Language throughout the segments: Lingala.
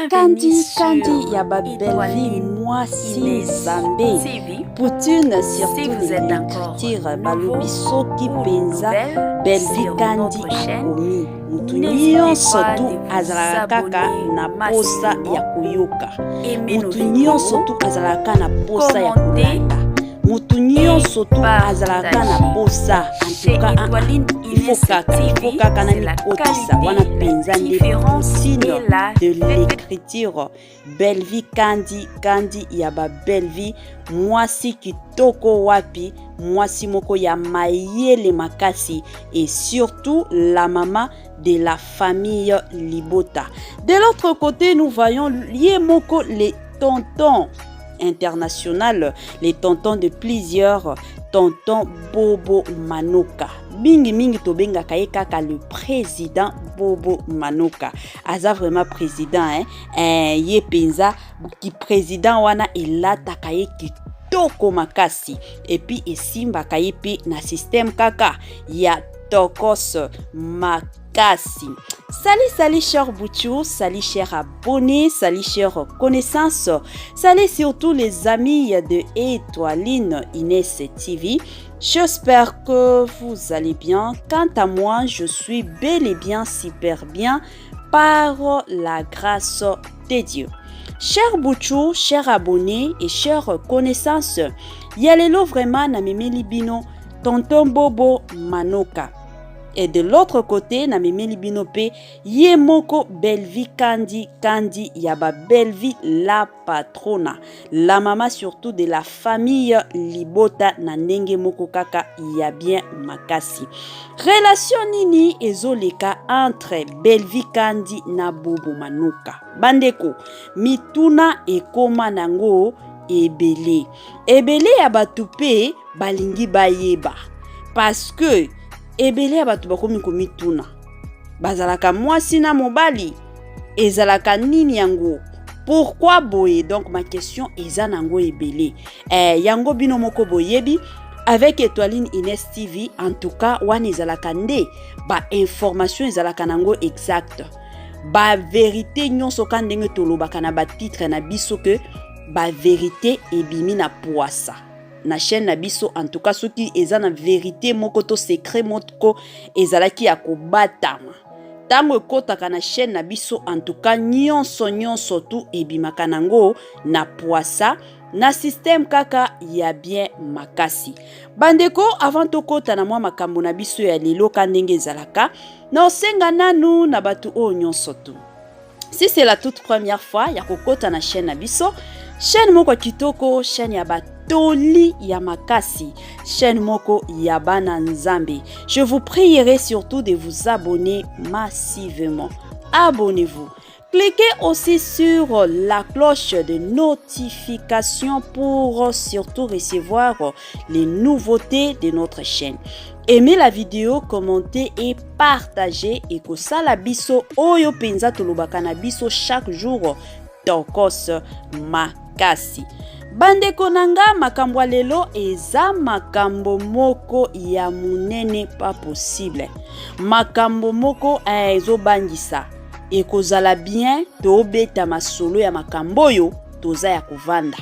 Kandi ya Belvi mwasi Zambé Poutine surtout les écritures balobi soki penza Belvi Kandi akomi mutu nyonso tu azalaka kaka na posa ya koyoka mutu nyonso tu azalaka na posa ya kolanda mutu nyonso tu azalaka na posa antuka il faut kaka na mikotisa wana penza nde poutine de l'écriture Belvi Kandi ya ba Belvi mwasi kitoko wapi mwasi moko ya mayele makasi et surtout la maman de la famille Libota. De l'autre côté, nous voyons Yemoko les tontons international, les tontons de plusieurs tonton Bobo Manoka. Mingi tobenga kaka le président Bobo Manoka. Aza vraiment président ye penza ki président wana elata kaye kitoko makasi et puis esimba kaye pe na système kaka ya tokos makasi. Salut chers Bouchou, salut chers abonnés, salut chers connaissances, salut surtout les amis de Étoiline Inès TV. J'espère que vous allez bien. Quant à moi, je suis bel et bien super bien par la grâce de Dieu. Chers Bouchou, chers abonnés et chers connaissances, yalelo vraiment na memeli bino tonton Bobo Manoka. Et de l'autre côté, na memeli binope Yemoko Belvi Kandi yaba Belvi la patrona, la maman surtout de la famille Libota na ndenge moko kaka ya bien makasi. Relation nini ezoleka entre Belvi Kandi na Bobo Manoka. Bandeko, mituna ekoma nango ebele ya batupe balingi bayeba parce que ebele ya batu bakomi komituna bazalaka mwasi na mobali ezalaka nini yango pourquoi boye. Donc ma question eza nango ebele yango bino moko boyebi avec Étoiline Inès TV. En tout cas wana ezalaka nde ba information ezalaka nango exact ba vérité nyonso ka ndenge tolobaka na ba titre na biso que ba vérité ebimi na poasa na chaîne na biso. En tout cas soki eza na vérité moko to secret moko ezalaki ya kobatama tango ekotaka na chaîne na biso. En tout cas nyonso tu ebimaka nango na poasa na système kaka ya bien makasi. Bandeko, avant tokota na mwa makambo na biso ya lelo ka ndenge ezalaka na osenga nanu na batu o nyonso tu. Si c'est la toute première fois ya kokota na chaîne na biso, chaîne moko kitoko, chaîne ya batoli ya makasi, chaîne moko ya bana nzambe. Je vous prierai surtout de vous abonner massivement. Abonnez-vous. Cliquez aussi sur la cloche de notification pour surtout recevoir les nouveautés de notre chaîne. Aimez la vidéo, commentez et partagez et que ça la biso oyo penza tolobaka na biso chaque jour tokos makasi. Bandeko nanga makambo lelo eza makambo moko ya munene pas possible. Makambo moko ezo bangisa ekozala bien tobeta masolo ya makambo yo toza ya kovanda.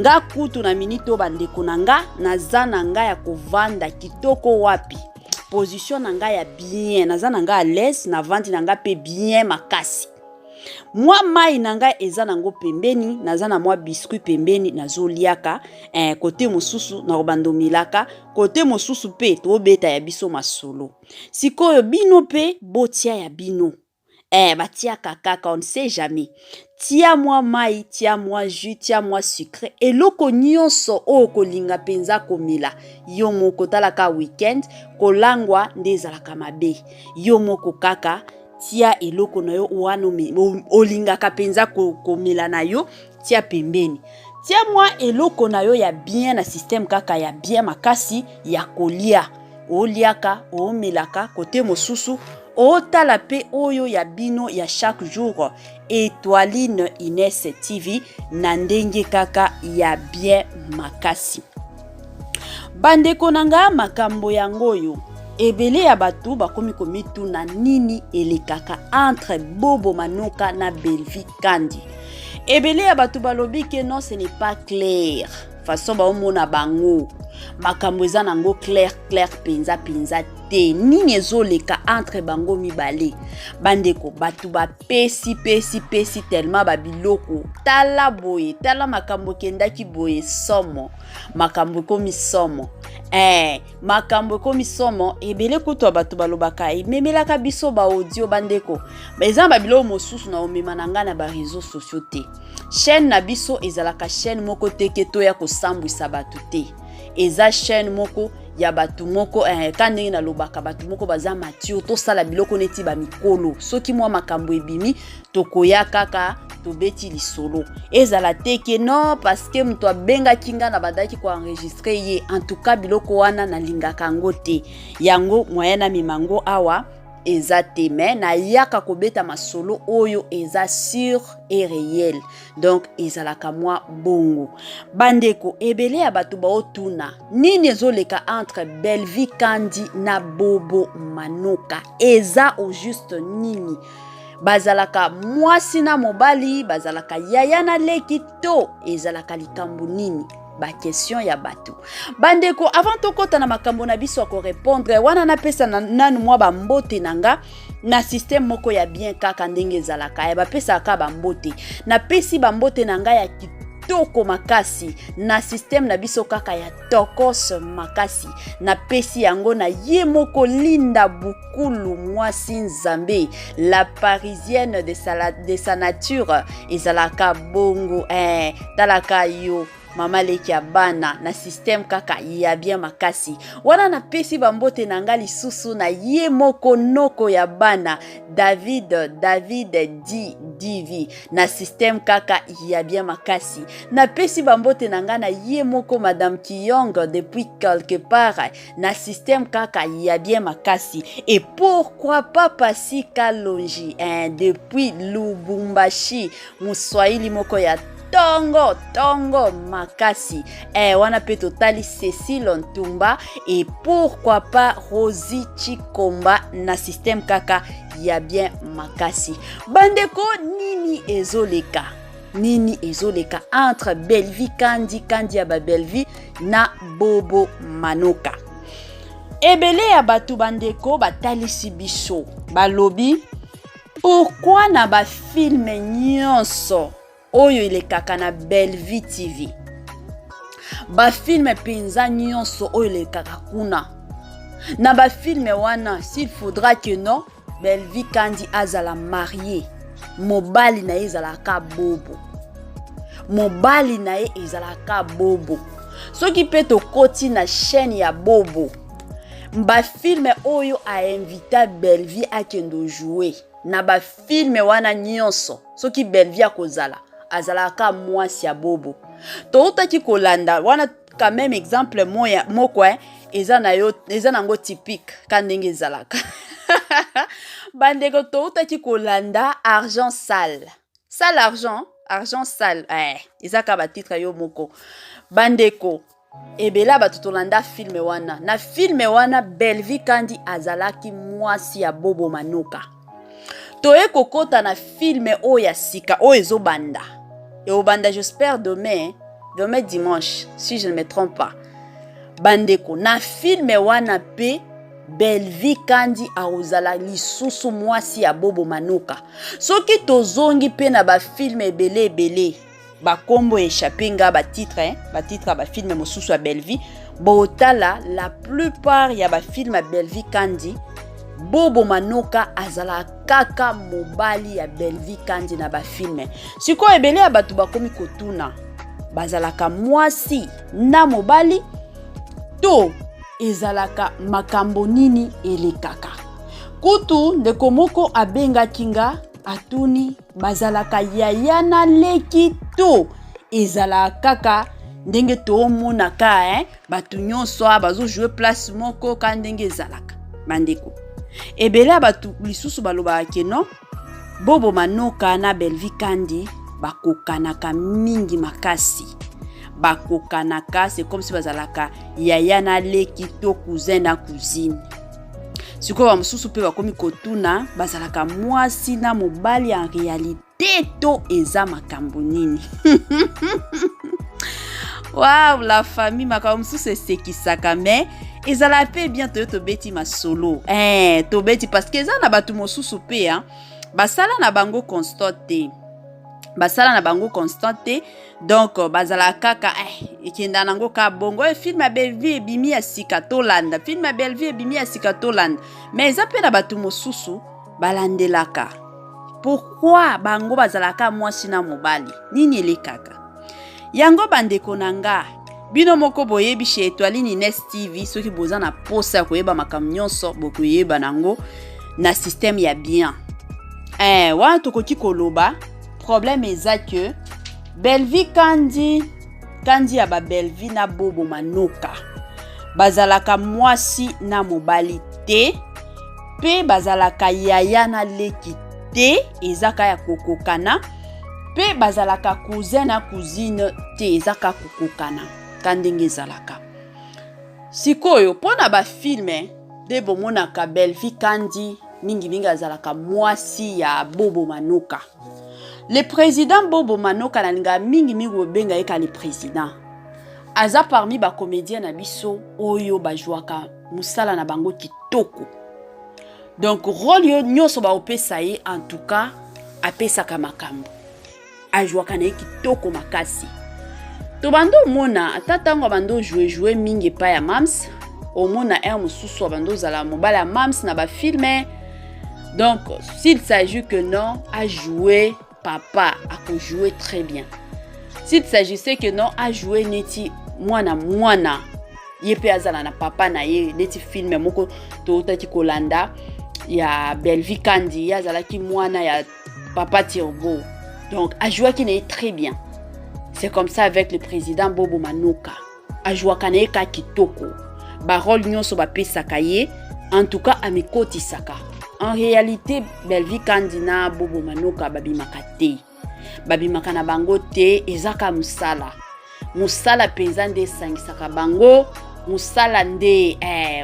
Nga kutu na minito bandeko nanga naza nanga ya kovanda kitoko wapi. Position nanga ya bien, naza nanga à l'aise na vandi nanga pe bien makasi. Mwa mai nanga eza nango pembeni, naza na mwa biscuit pembeni nazoliaka, kote mosusu na robando milaka, kote mosusu pe tobeta ya biso masolo. Sikoyo bino pe botia ya bino. Batia kaka, on ne sait jamais. Tia moi mai, tia moi jus, tia moi sucre. Eloko nyonso o kolinga penza komela. Yo moko talaka weekend, kolangwa ndezalaka mabe. Yo moko kaka, tia eloko na yo wano olinga kapenza komela na yo, tia pembeni. Tia moi eloko na yo ya bien na système kaka ya bien makasi ya kolia. Oliaka, omelaka, kote mosusu. Otala pe oyo ya bino ya chaque jour Étoiline Inès TV na ndenge kaka ya bien makasi. Bandeko nanga makambo yango yo ebele ya batu bakomi komituna nini elekaka entre Bobo Manoka na Belvi Kandi. Ebele ya batu balobi que non, ce n'est pas clair. Façon ba omona bango makambo eza nango clair penza te nini ezoleka entre bango mibale. Bandeko batu ba pesi tellement babiloko tala boye tala makambo kendaki boye somo makambo komi somo makambo komi somo ebele kutu batu balobaka memelaka biso ba audio bandeko eza babilo mosusu na omema na nga na ba réseaux sociaux te. Chaîne na biso ezalaka chaîne moko teke to ya kosambwisa batu te. Eza chaîne moko ya batu moko kandenge na lobaka batu moko baza mature to sala biloko neti ba mikolo soki mwa makambo ebimi tokoya kaka tobeti lisolo ezala teke non parce que mto abenga kinga na badaki ko enregistrer ye en tout cas biloko wana na lingaka ngo te yango moyena mimango awa eza teme na yaka kobeta masolo oyo eza sur et réel donc ezalaka mwa bongo. Bandeko ebele ya batu ba otuna nini ezoleka entre Belvi Kandi na Bobo Manoka eza au juste nini bazalaka mwasi na mobali bazalaka yaya na leki to ezalaka likambo nini ba question ya batu. Bandeko avant tokota na makambo na biso ko répondre wana na pesa nanu mwa ba mbote nanga na système moko ya bien kaka ndenge ezalaka ya ba pesa ka ba mbote na pesi ba mbote nanga ya kitoko makasi na système na biso kaka ya tokos makasi na pesi yango na ye moko Linda Bukulu mwasi Nzambe la parisienne de sa nature ezalaka bongo talaka yo mama leki ya bana na système kaka ya bien makasi wana na pesi bambote na ngali susu na ye moko noko ya bana David DV na système kaka ya bien makasi na pesi bambote na nga na ye moko Madame Kiyong depuis quelque part na système kaka ya bien makasi et pourquoi pas Pasi Kalonji depuis Lubumbashi Muswahili moko ya tongo makasi wana pe totali Cécile Ntumba et pourquoi pas Rosie Chikomba na système kaka ya bien makasi. Bandeko nini ezoleka entre Belvi Kandi ya ba Belvi na Bobo Manoka. Ebele ya batu bandeko batalisi biso balobi pourquoi na ba film nyonso oyo elekaka na Belvi TV ba film penza nyonso oyo elekaka kuna na ba film wana s'il faudra que non Belvi Kandi azala marié mobali na ezalaka bobo mobali na ezalaka bobo soki pe to koti na chaîne ya bobo ba film oyo a invité Belvi akendo jouer na ba film wana nyonso soki Belvi akozala azalaka mwasi ya bobo to utaki kolanda wana quand même exemple moya moko eza nango typique kandenge ezalaka bandeko to utaki kolanda argent sale argent sale ezaka ba titre yo moko bandeko ebela batu tolanda film wana na film wana Belvi Kandi azalaki mwasi ya Bobo Manoka toye kokota na film oya sika oyo ezobanda et au banda j'espère demain dimanche si je ne me trompe pas bandeko na film wana pe Belvi Kandi aozala lisusu mwasi ya Bobo Manoka soki tozongi pe na ba film ebele ba kombo échappé nga ba titre ba film mosusu ya Belvi botala la plupart ya ba film ya Belvi Kandi Bobo Manoka azala kaka mobali ya Belvi Kandi na ba film siko ebele ya batu bakomi kotuna bazalaka mwasi na mobali to ezalaka makambo nini elekaka kutu ndeko moko abenga kinga atuni bazalaka yaya na leki to ezalaka kaka ndenge to mona ka batu nyonso bazo jouer place moko ka ndenge ezalaka bandeko ebele batu lisusu baloba keno Bobo Manoka na Belvi Kandi bakokanaka mingi makasi bakokanaka c'est comme si bazalaka yaya na leki to cousin na cousine sikoyo bamosusu mpe bakomi kotuna bazalaka mwasi na mobali en réalité to eza makambo nini. Waouh, la famille makambo mosusu esekisaka mais ezala pe bien toyo tobeti masolo tobeti parce que eza na bato mosusu pe basala na bango constant te donc bazala kaka ekenda nango ka bongo film ya Belleville ebimi ya sika tolanda film ya Belleville ebimi ya sika tolanda mais eza pe na bato mosusu balandelaka. Pourquoi bango bazalaka mwasi na mobali nini elekaka yango bandeko nanga bino moko boyebi chez Étoile Nines TV soki boza na posa ya koyeba makambo nyonso bokoyeba nango na système ya bien wana tokoki koloba problème eza que Belleville kandi ya ba Belleville na Bobo Manoka bazalaka mwasi na mobali te pe bazalaka yaya na leki te ezaka ya kokokana pe bazalaka cousin na cousine te ezaka kokokana kandenge ezalaka. Sikoyo pona ba filme de bomonaka Belleville kandi mingi azalaka mwasi ya Bobo Manoka. Le président Bobo Manoka nalinga mingi obenga eka le président. Aza parmi ba comédien na biso oyo bajouaka musala na bango kitoko. Donc rôle yo nyoso ba opesa ye en tout cas apesaka makambo. Ajouaka na kitoko makasi. To bando mona atatango bando jouer mingi pa ya Mams. Omona mususu bando zala mobala ya Mams na ba filme. Donc s'il s'agit que non à jouer papa a joué très bien. S'il s'agissait que non à jouer neti mwana yepe azala na papa na ye neti film moko to tati kolanda ya Belleville kandi azala ki mwana ya papa Tirbo. Donc a joué qui n'est très bien. C'est comme ça avec le président Bobo Manoka. A joué kane ka kitoko. Ba rôle nyonso ba pesaka ye en tout cas amikoti saka. En réalité, Belleville Kandina Bobo Manoka babimaka te. Babimaka na bango te ezaka musala. Musala pezande sangisaka bango, musala nde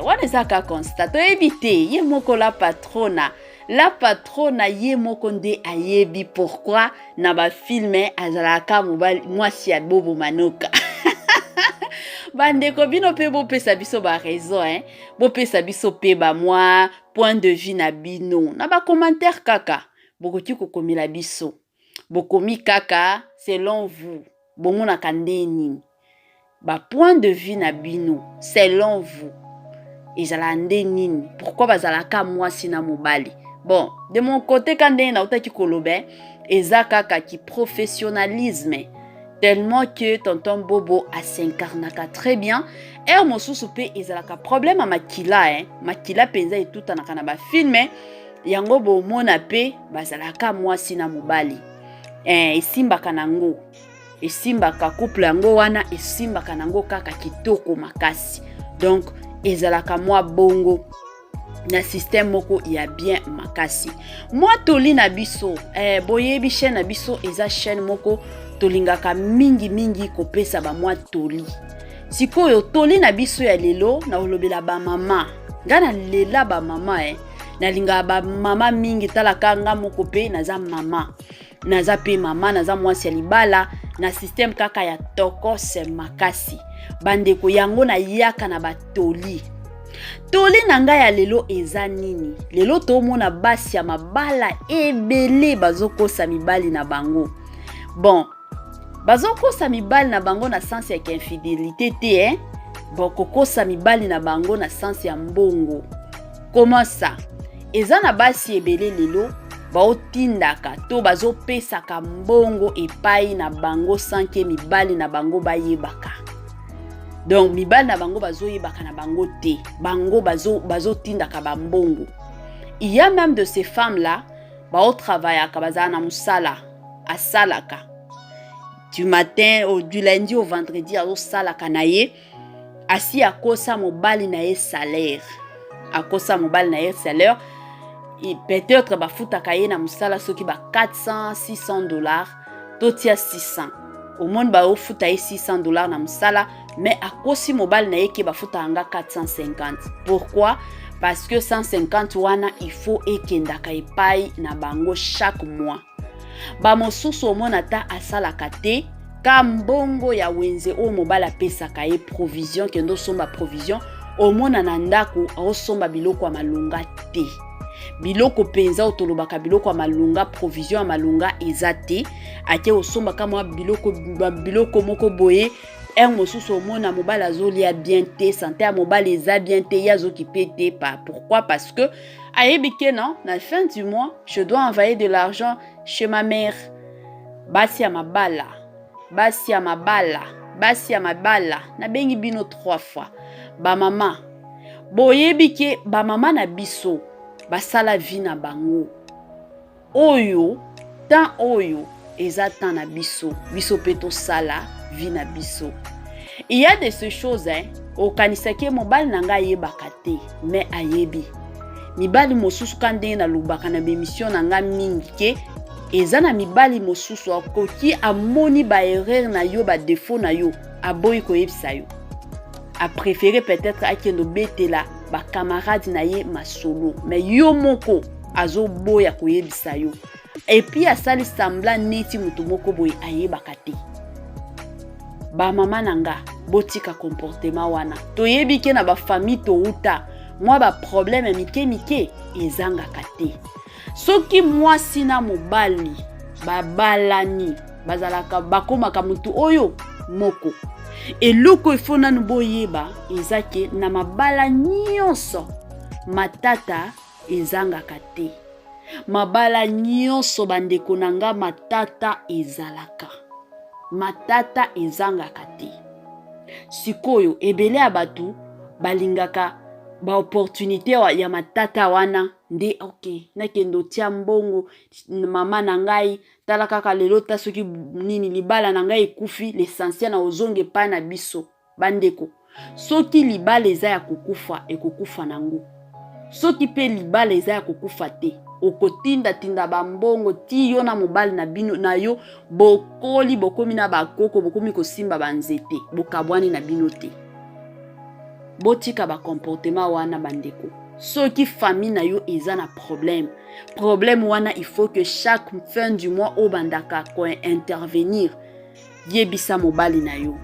wana ezaka constat. Evite ye moko la patrona. La patrona ye moko nde ayebi pourquoi na ba filme azalaka mobali mwasi ya Bobo Manoka. Bandeko bino pe bo pesa biso ba raison bo pesa biso pe ba moi point de vue na bino na ba commentaire kaka bokoki kokomela biso bokomi kaka selon vous bomona kandeni ba point de vue na bino selon vous ezala ndeni pourquoi bazalaka mwasi na mobali. Bon de mon côté kandeni na utaki kolobe eza kaka ki professionnalisme tellement que tonton Bobo a s'incarnaka très bien. Et mosusu pe ezalaka problème à makila makila penza et tout anaka na ba filme yango bo mona pe bazalaka mwasi na mobali esimbaka nango esimbaka couple yango wana esimbaka nango kaka kitoko makasi. Donc ezalaka mwa bongo na système moko ya bien makasi. Moi toli na biso boyebi chaîne na biso eza chaîne moko tolingaka mingi kopesa ba mwa toli. Sikoyo toli na biso ya lelo na olobela ba mama. Ngana lela ba mama na linga ba mama mingi talaka nga moko pe naza mama. Naza pe mama naza mwasi ya libala na système kaka ya toko se makasi. Bandeko yango na yaka na ba toli. Toli nanga ya lelo eza nini? Lelo to mona basi ya mabala ebele bazokosa mibali na bango. Bon, bazokosa mibali na bango na sens ya infidélité te bon kokosa mibali na bango na sens ya mbongo. Comment ça? Eza na basi ebele lelo baotindaka to bazopesaka mbongo epai na bango sanke mibali na bango bayebaka. Donc mibali na bango bazoyebaka na bango te. Bango bazotindaka bambongo. Il y a même de ces femmes là baotravaillaka bazala na musala asalaka. Du matin du lundi au vendredi azosalaka na ye asi akosa mobali na ye salaire. Akosa mobali na ye salaire. Et peut-être bafutaka ye na musala soki ba 400 600 dollars totia 600. Au monde ba ofuta ye 600 dollars na musala mais akosi mobali na ye ke bafuta anga 450. Pourquoi? parce que 150 wana il faut ekendaka epai na bango chaque mois. Ba mosusu omona ta asalaka te ka mbongo ya wenze o mobala pesaka ye provision kendo somba provision omona na ndako osomba biloko ya malunga te. Biloko penza otolobaka biloko ya malunga provision ya malunga eza te. Ake osomba kama biloko moko boye mosusu omona mobala azolia bien te, santé ya mobala eza bien te, yazo kipete pa. Pourquoi? Parce que ayebike non, na fin du mois, je dois envoyer de l'argent chez ma mère. Basi ya mabala, basi ya mabala, basi ya mabala, na bengi bino 3 fois. Ba mama, boyebike ba mama na biso, basala vie na bango. Oyo, tan oyo, eza tan na biso, biso peto sala vie na biso. Il y a de ces choses, au kanisake mobile nanga yebaka te, mais ayebi. Mibali mosusu kande na lubaka na bemission nanga mingi ke, eza na mibali mosusu akoki amoni ba erreur na yo, ba défaut na yo, aboyi koyebisa yo. A préféré peut-être akendo betela ba camarade na ye masolo, mais yo moko azo boya koyebisa yo. Et puis asali semblant neti mutu moko boye ayebaka te. Ba mama nanga botika comportement wana toyebike na ba famille to uta moi ba problème mike ezanga kate soki moi sina mobali babalani bazalaka bakomaka mutu oyo moko eloko ifona nuboyeba ezake na mabala nyonso matata ezanga kate mabala nyonso bandeko nanga matata ezalaka matata ezanga kate. Sikoyo ebele abatu balingaka ba opportunité ya matata wana nde okay nakendo tia mbongo mama na ngai tala kaka lelo ta soki nini libala na ngai ekufi l'essentiel na ozonge pa na biso bandeko soki libala eza ya kokufa ekokufa nango soki pe libala eza ya kokufa te okotinda tinda bambongo ti yo na mobali na bino na yo bokoli bokomi na bakoko bokomi kosimba banzete bokabwani na bino te botika ba comportement wana bandeko soki famille na yo eza na problème wana il faut que chaque fin du mois obandaka ko intervenir yebisa mobali na yo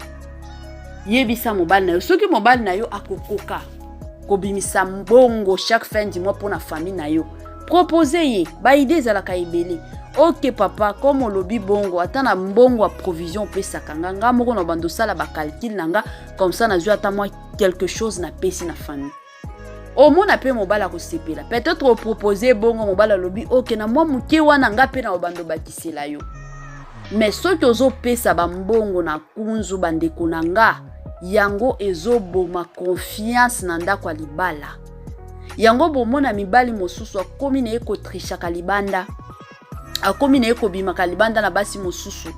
soki mobali na yo akokoka kobimisa mbongo chaque fin du mois pour na famille na yo proposer ye ba idée ezalaka ebele. Ok papa comme olobi bongo atana mbongo a provision pesa kanga moko na bando sala ba calcul nanga comme ça na ata moi quelque chose na pesi na famille au moins na pe mobala ko sepela peut-être proposer bongo mobala lobi ok na moi muke wana nga pe na bando bakisela yo mais soki ozo pesa ba mbongo na kunzu bandeko nanga yango ezoboma confiance na ndako libala yango bomona mibali mosusu akomi na eko trisha kalibanda akomi na eko bima kalibanda na basi mosusu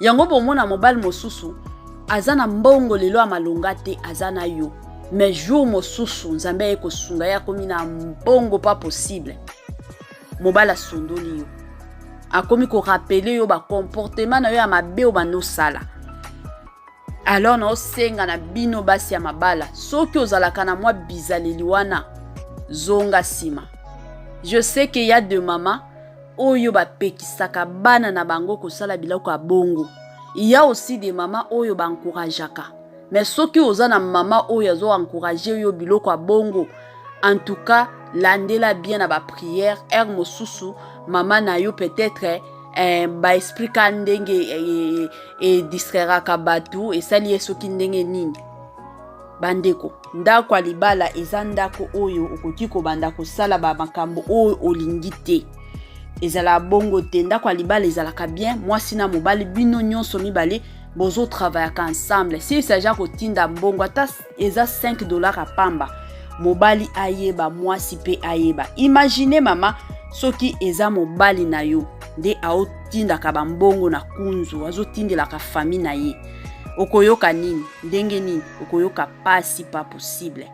yango bomona mobali mosusu azana mbongo lelo amalonga te azana yo mais jour mosusu nzambe eko sunga ya komi na mbongo pas possible mobala sondoli yo akomi ko rappeler yo ba comportement na yo ya mabe o bano sala. Alors na osenga na bino basi ya mabala soki ozalaka na mwa bizaleli wana zonga sima. Je sais qu'il y a de mamas oyo ba pekisaka bana na bango ko sala biloko ya bongo. Il y a aussi des mamans oyo ba encourageaka. Mais soki ozana mama oyo azo encourager yo biloko ya bongo, en tout cas landela bien na ba prière mosusu mama na yo peut-être ba esprit ka ndenge e distraira ka batu e sali soki ndenge nini bandeko ndako alibala eza ndako oyo okoki ko banda ko sala ba makambo oyo olingi te ezala bongo te ndako alibala ezalaka bien moi sina mobali bino nyonso mibale bozo travailler ensemble si s'agit ko tinda mbongo ata eza $5 a pamba mobali ayeba moi si pe ayeba. Imaginez mama soki eza mobali na yo nde aotinda ka bambongo na kunzu azotindela ka famille na ye okoyoka nini ndenge nini okoyoka pasi pas possible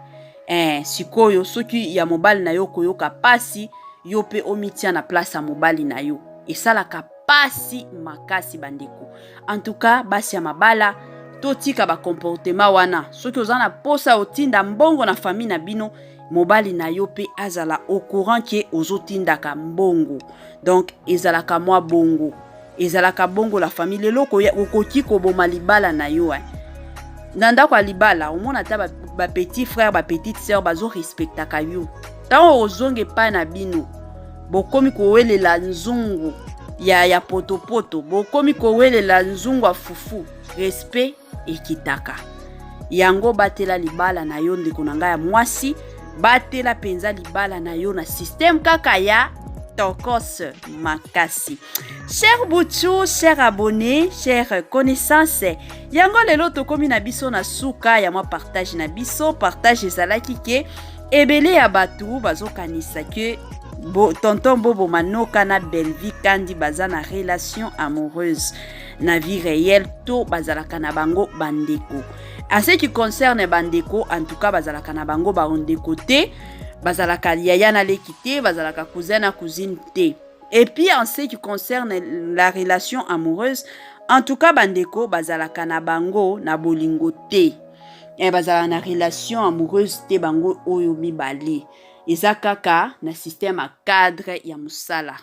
sikoyo soki ya mobali na yo koyoka pasi yo pe omitia na place ya mobali na yo esalaka pasi makasi bandeko. En tout cas basi ya mabala totika ba comportement wana soki ozana posa otinda mbongo na famille na bino mobali na yo pe azala au courant ke ozotindaka mbongo. Donc ezalaka mwa bongo, ezalaka bongo la famille lelo okoki koboma libala na yo nanda kwa libala omona ta ba petit frère ba petite sœur bazo respectaka yo. Tango ozonge pa na bino bokomi kowelela nzungu ya potopoto, bokomi kowelela nzungu ya fufu, respect ekitaka. Yango batela libala na yo ndeko na ngai ya mwasi, batela penza libala na yo na système kaka ya tokos makasi. Cher Bouchou, cher abonné, cher connaissance, yango lelo tokomi na biso na suka ya mwa partage na biso. Partage ezalaki ke ebele ya batu bazokanisa ke tonton Bobo Manoka na Belvi Kandi baza na relation amoureuse na vie réelle to bazalaka na bango bandeko. En ce qui concerne bandeko, en tout cas bazalaka na bango bandeko te, bazalaka yaya na leki te, bazalaka cousin na cousine te. Et puis en ce qui concerne la relation amoureuse, en tout cas bandeko bazalaka na bango na bolingo te. Et bazalaka na relation amoureuse te bango oyo mibale. Eza kaka na système a cadre ya musala.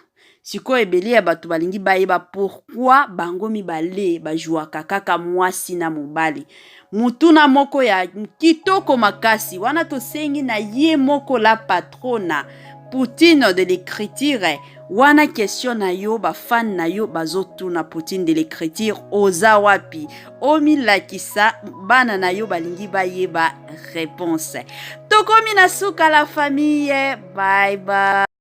Siko ebeli ya batu balingi bayeba pourquoi bango mibale bajuaka kaka mwasi na mobali. Mutuna moko ya kitoko makasi wana tosengi na ye moko la patrona Poutine de l'écriture wana question na yo ba fan na yo bazotuna Poutine de l'écriture oza wapi omilakisa bana na yo balingi bayeba réponse. Tokomi na suka la famille, bye bye.